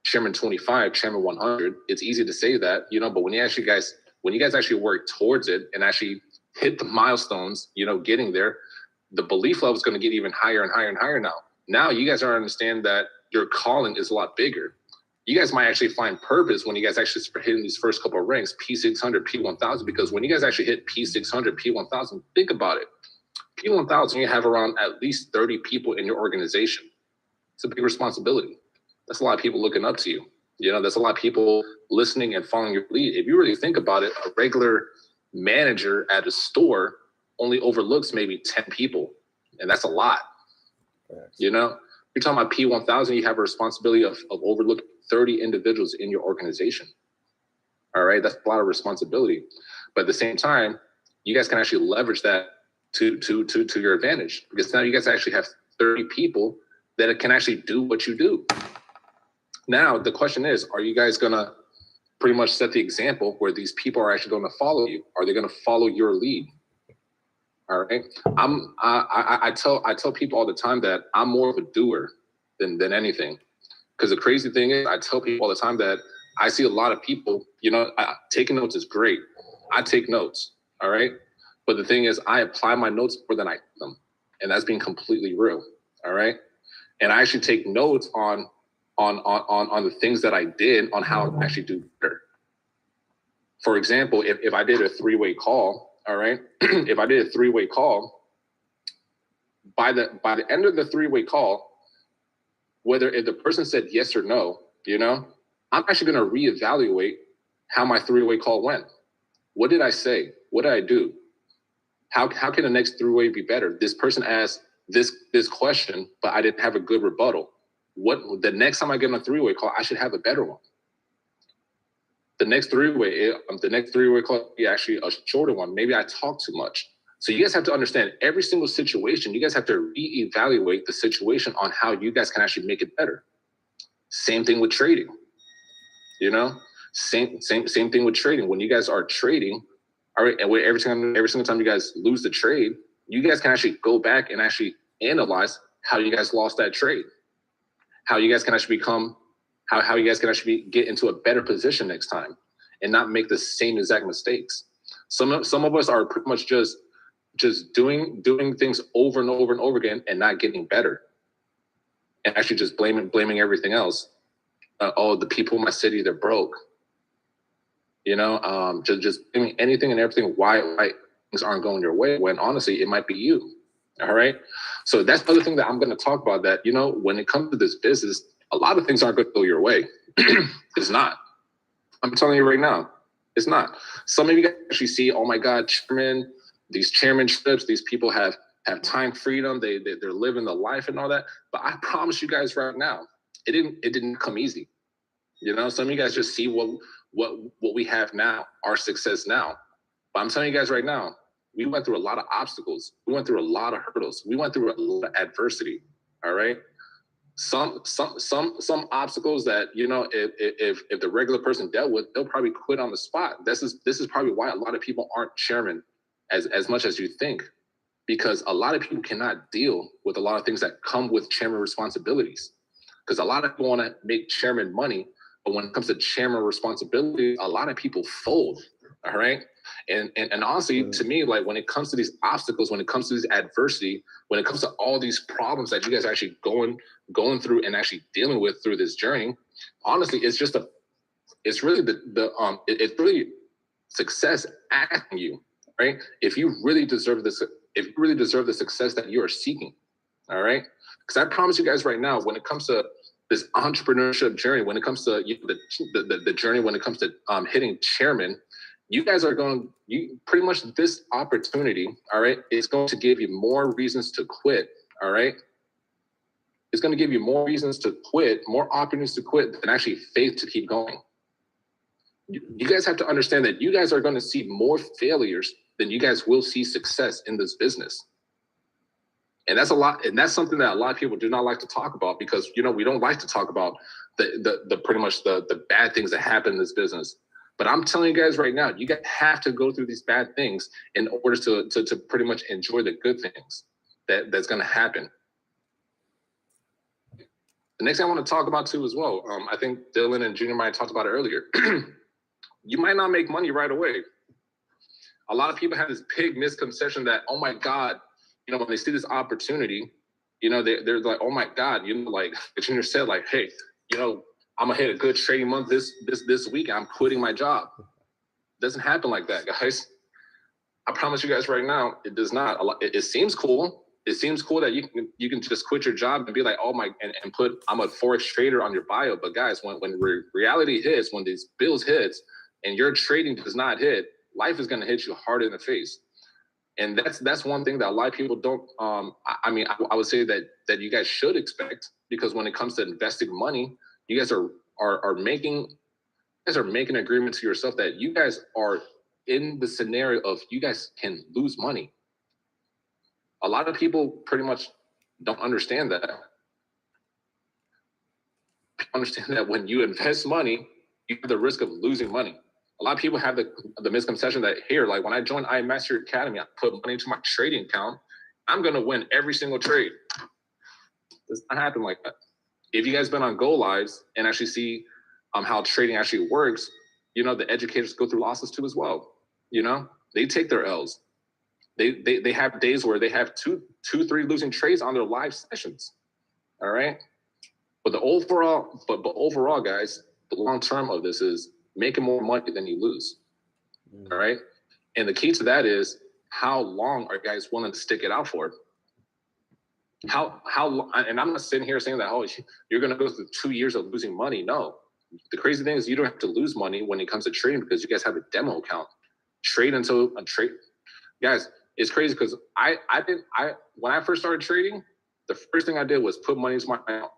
Speaker 2: Chairman 25, Chairman 100, it's easy to say that, you know, but when you guys actually work towards it and actually hit the milestones, you know, getting there, the belief level is going to get even higher and higher and higher now. Now you guys are understand that your calling is a lot bigger. You guys might actually find purpose when you guys actually start hitting these first couple of ranks, P600, P1000, because when you guys actually hit P600, P1000, think about it. P1000, you have around at least 30 people in your organization. It's a big responsibility. That's a lot of people looking up to you. You know, that's a lot of people listening and following your lead. If you really think about it, a regular manager at a store only overlooks maybe 10 people, and that's a lot. Yes. You know, you're talking about P1000, you have a responsibility of overlooking 30 individuals in your organization. All right, that's a lot of responsibility. But at the same time, you guys can actually leverage that to your advantage, because now you guys actually have 30 people that can actually do what you do. Now, the question is, are you guys gonna pretty much set the example where these people are actually gonna follow you? Are they gonna follow your lead? All right. I tell people all the time that I'm more of a doer than anything. Because the crazy thing is, I tell people all the time that I see a lot of people, you know, taking notes is great. I take notes. All right. But the thing is, I apply my notes more than I take them. And that's being completely real. All right. And I actually take notes on the things that I did, on how I actually do better. For example, if I did a 3-way call, all right, if I did a 3-way call, by the end of the 3-way call, whether if the person said yes or no, you know, I'm actually going to reevaluate how my 3-way call went. What did I say? What did I do? How can the next 3-way be better? This person asked this question, but I didn't have a good rebuttal. What the next time I get on a 3-way call, I should have a better one. The next 3-way call be actually a shorter one. Maybe I talk too much. So you guys have to understand, every single situation, you guys have to reevaluate the situation on how you guys can actually make it better. Same thing with trading. You know, same thing with trading. When you guys are trading, all right, and every single time you guys lose the trade, you guys can actually go back and actually analyze how you guys lost that trade. How you guys can actually become, how you guys can actually get into a better position next time and not make the same exact mistakes. Some of us are pretty much just doing things over and over and over again and not getting better, and actually just blaming everything else. Oh, the people in my city, they're broke. You know, just blaming anything and everything why things aren't going your way, when honestly it might be you. All right. So that's the other thing that I'm going to talk about, that, you know, when it comes to this business, a lot of things aren't going to go your way. It's not. I'm telling you right now, it's not. Some of you guys actually see, oh my God, these chairmanships, these people have time freedom, they're living the life and all that. But I promise you guys right now, it didn't come easy. You know, some of you guys just see what we have now, our success now. But I'm telling you guys right now, we went through a lot of obstacles. We went through a lot of hurdles. We went through a lot of adversity. All right. Some obstacles that, you know, if the regular person dealt with, they'll probably quit on the spot. This is probably why a lot of people aren't chairman as much as you think, because a lot of people cannot deal with a lot of things that come with chairman responsibilities. Because a lot of people want to make chairman money, But when it comes to chairman responsibility, a lot of people fold. All right. And honestly, to me, like when it comes to these obstacles, when it comes to this adversity, when it comes to all these problems that you guys are actually going through and actually dealing with through this journey, honestly, it's really success asking you, right? If you really deserve this, if you really deserve the success that you are seeking, all right? Because I promise you guys right now, when it comes to this entrepreneurship journey, when it comes to the journey, when it comes to hitting chairman, you guys are pretty much this opportunity, all right, is going to give you more reasons to quit, all right? It's going to give you more reasons to quit, more opportunities to quit than actually faith to keep going. You guys have to understand that you guys are going to see more failures than you guys will see success in this business. And that's a lot, and that's something that a lot of people do not like to talk about because, you know, we don't like to talk about the pretty much the bad things that happen in this business. But I'm telling you guys right now, you guys have to go through these bad things in order to pretty much enjoy the good things that's going to happen. The next thing I want to talk about too as well, I think Dylan and Junior might have talked about it earlier. You might not make money right away. A lot of people have this big misconception that, oh my God, you know, when they see this opportunity, you know, they're like, oh my God, you know, like Junior said, like, hey, you know, I'm gonna hit a good trading month this week. I'm quitting my job. It doesn't happen like that, guys. I promise you guys right now, it does not. It seems cool. It seems cool that you can just quit your job and be like, oh my, and put I'm a forex trader on your bio. But guys, when reality hits, when these bills hits, and your trading does not hit, life is gonna hit you hard in the face. And that's one thing that a lot of people don't. I mean, I would say that you guys should expect, because when it comes to investing money, you guys are making an agreement to yourself that you guys are in the scenario of you guys can lose money. A lot of people pretty much don't understand that. People understand that when you invest money, you have the risk of losing money. A lot of people have the misconception that here, like when I joined I Master Academy, I put money into my trading account, I'm gonna win every single trade. It does not happen like that. If you guys been on Go Lives and actually see how trading actually works, you know, the educators go through losses too as well. You know, they take their L's. They have days where they have two, 3 losing trades on their live sessions. All right. But overall, guys, the long term of this is making more money than you lose. All right. And the key to that is, how long are you guys willing to stick it out for? How long? And I'm not sitting here saying that, oh, you're going to go through 2 years of losing money. No. The crazy thing is you don't have to lose money when it comes to trading, because you guys have a demo account. Trade until a trade. Guys, it's crazy because when I first started trading, the first thing I did was put money into my account.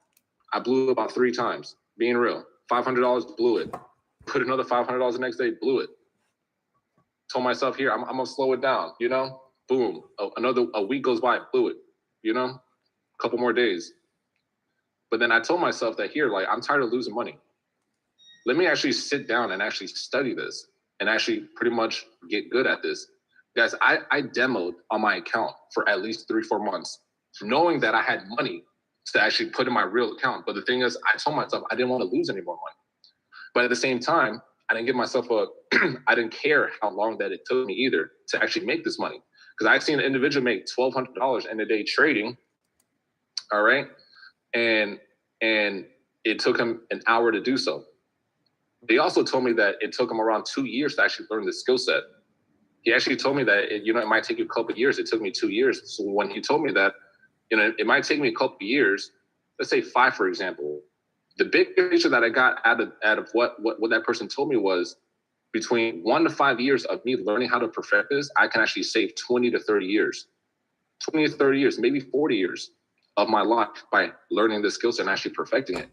Speaker 2: I blew it about 3 times, being real. $500, blew it. Put another $500 the next day, blew it. Told myself, here, I'm going to slow it down, you know? Boom. A week goes by, blew it, you know? A couple more days. But then I told myself that here, like, I'm tired of losing money. Let me actually sit down and actually study this and actually pretty much get good at this. Guys, I demoed on my account for at least 3-4 months, knowing that I had money to actually put in my real account. But the thing is, I told myself I didn't want to lose any more money. But at the same time, I didn't give myself I didn't care how long that it took me either to actually make this money. Because I've seen an individual make $1,200 in a day trading, all right? And it took him an hour to do so. They also told me that it took him around 2 years to actually learn this skill set. He actually told me that, it might take you a couple of years. It took me 2 years. So when he told me that, it might take me a couple of years, let's say 5, for example. The big picture that I got out of what that person told me was, between 1 to 5 years of me learning how to perfect this, I can actually save 20 to 30 years, 20 to 30 years, maybe 40 years of my life by learning this skill set and actually perfecting it.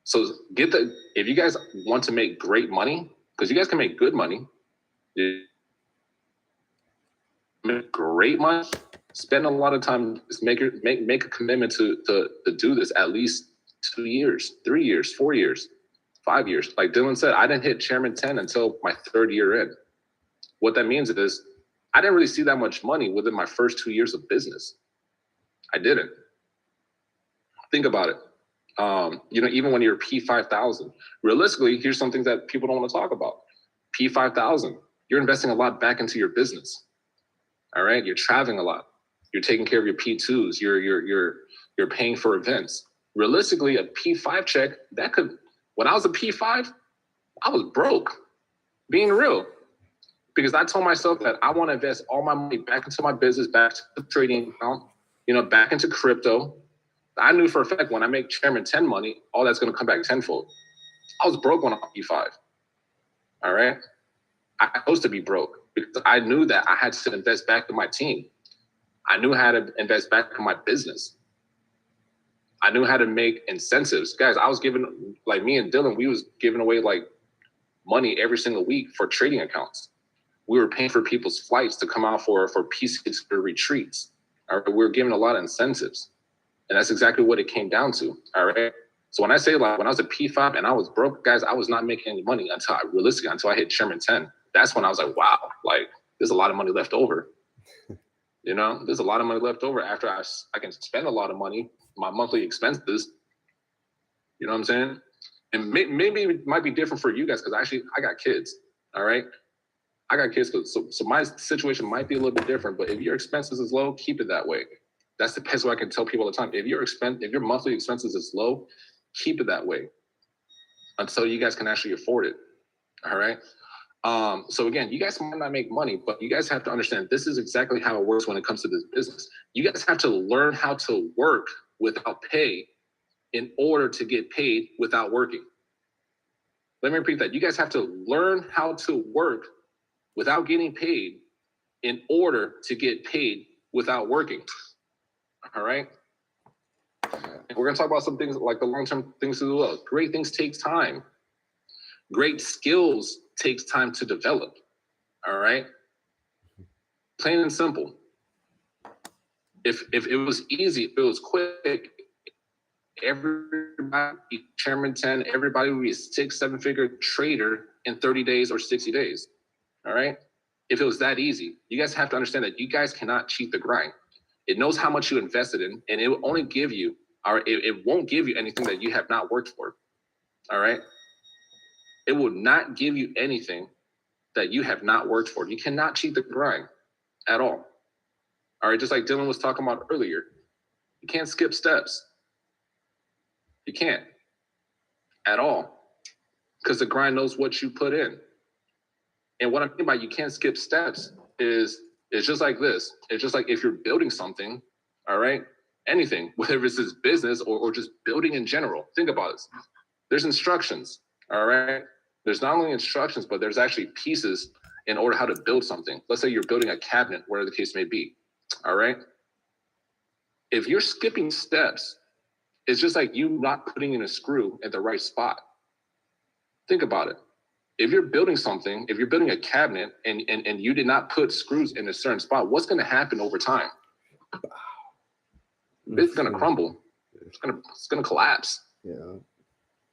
Speaker 2: So if you guys want to make great money, because you guys can make good money, make great money, spend a lot of time, just make a commitment to do this at least 2 years, 3 years, 4 years, 5 years. Like Dylan said, I didn't hit Chairman 10 until my 3rd year in. What that means is I didn't really see that much money within my first 2 years of business. I didn't. Think about it. Even when you're P5,000, realistically, here's something that people don't want to talk about. P5,000, you're investing a lot back into your business. All right, you're traveling a lot. You're taking care of your P2s. You're paying for events. Realistically, a P5 check when I was a P5, I was broke. Being real, because I told myself that I want to invest all my money back into my business, back to the trading account, back into crypto. I knew for a fact when I make Chairman 10 money, all that's going to come back tenfold. I was broke when I was P5. All right. I was supposed to be broke because I knew that I had to invest back in my team. I knew how to invest back in my business. I knew how to make incentives. Guys, I was giving, like me and Dylan, we was giving away like money every single week for trading accounts. We were paying for people's flights to come out for P6 retreats. All right? We were giving a lot of incentives. And that's exactly what it came down to. All right. So when I say like when I was a P5 and I was broke, guys, I was not making any money until I hit Chairman 10. That's when I was like, wow, like there's a lot of money left over. There's a lot of money left over after I can spend a lot of money, my monthly expenses. You know what I'm saying? And maybe it might be different for you guys because actually I got kids. All right. I got kids, so my situation might be a little bit different, but if your expenses is low, keep it that way. That's the best way I can tell people all the time. If your monthly expenses is low, keep it that way until you guys can actually afford it. All right. So again, you guys might not make money, but you guys have to understand this is exactly how it works when it comes to this business. You guys have to learn how to work without pay in order to get paid without working. Let me repeat that. You guys have to learn how to work without getting paid in order to get paid without working. All right. And we're going to talk about some things like the long-term things as well. Great things take time. Great skills takes time to develop. All right. Plain and simple. If it was easy, if it was quick, everybody, Chairman 10, everybody would be a 6-7 figure trader in 30 days or 60 days. All right. If it was that easy, you guys have to understand that you guys cannot cheat the grind. It knows how much you invested in, and it will only give you, or it won't give you anything that you have not worked for. All right. It will not give you anything that you have not worked for. You cannot cheat the grind at all. All right. Just like Dylan was talking about earlier, you can't skip steps. You can't at all because the grind knows what you put in. And what I mean by you can't skip steps is it's just like this. It's just like if you're building something, all right, anything, whether it's this business or just building in general, think about this. There's instructions, all right? There's not only instructions, but there's actually pieces in order how to build something. Let's say you're building a cabinet, whatever the case may be, all right? If you're skipping steps, it's just like you not putting in a screw at the right spot. Think about it. If you're building something, if you're building a cabinet and you did not put screws in a certain spot, what's going to happen over time? It's going to crumble. It's going to collapse.
Speaker 3: Yeah.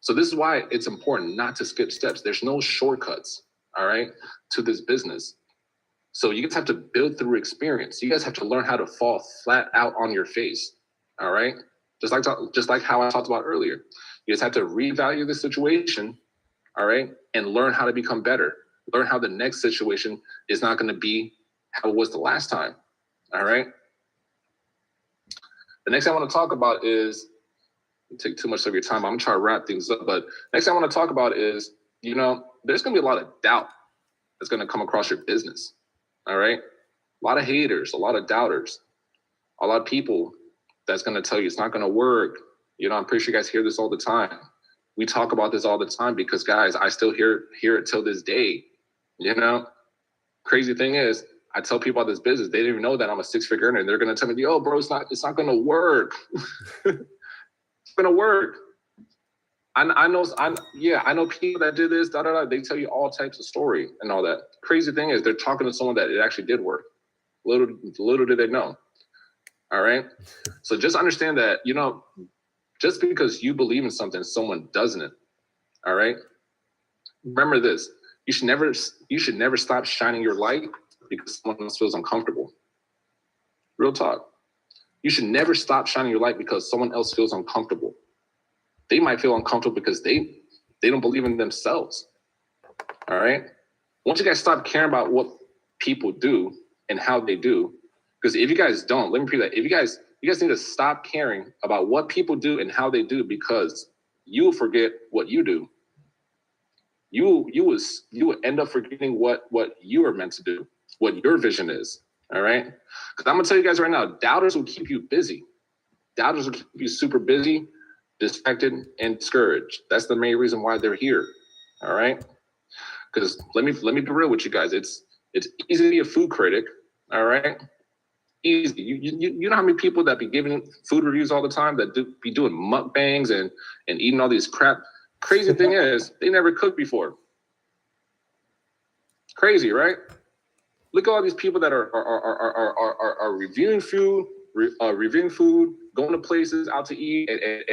Speaker 2: So this is why it's important not to skip steps. There's no shortcuts, all right, to this business. So you guys have to build through experience. You guys have to learn how to fall flat out on your face, all right? Just like how I talked about earlier. You just have to revalue the situation, all right, and learn how to become better. Learn how the next situation is not going to be how it was the last time, all right? The next thing I want to talk about is, take too much of your time, I'm going to try to wrap things up, but next thing I want to talk about is, there's going to be a lot of doubt that's going to come across your business, all right? A lot of haters, a lot of doubters, a lot of people that's going to tell you it's not going to work. I'm pretty sure you guys hear this all the time. We talk about this all the time because, guys, I still hear it till this day. Crazy thing is, I tell people about this business, they didn't even know that I'm a 6-figure earner. And they're going to tell me, "Oh, bro, it's not going to work." It's going to work. I know people that did this, They tell you all types of story and all that. Crazy thing is, they're talking to someone that it actually did work. Little did they know. All right. So just understand that, just because you believe in something, someone doesn't. All right. Remember this. You should never stop shining your light because someone else feels uncomfortable. Real talk. You should never stop shining your light because someone else feels uncomfortable. they might feel uncomfortable because they don't believe in themselves. All right. Once you guys stop caring about what people do and how they do, because if you guys don't, let me repeat that. If you guys need to stop caring about what people do and how they do, because you will forget what you do. You will end up forgetting what you are meant to do, what your vision is. All right. Because I'm gonna tell you guys right now, doubters will keep you busy. Doubters will keep you super busy, distracted, and discouraged. That's the main reason why they're here. All right. Because let me be real with you guys. It's easy to be a food critic. All right. Easy. You know how many people that be giving food reviews all the time that be doing mukbangs and eating all these crap. Crazy thing is, they never cooked before. Crazy, right? Look at all these people that are reviewing food, going to places out to eat, and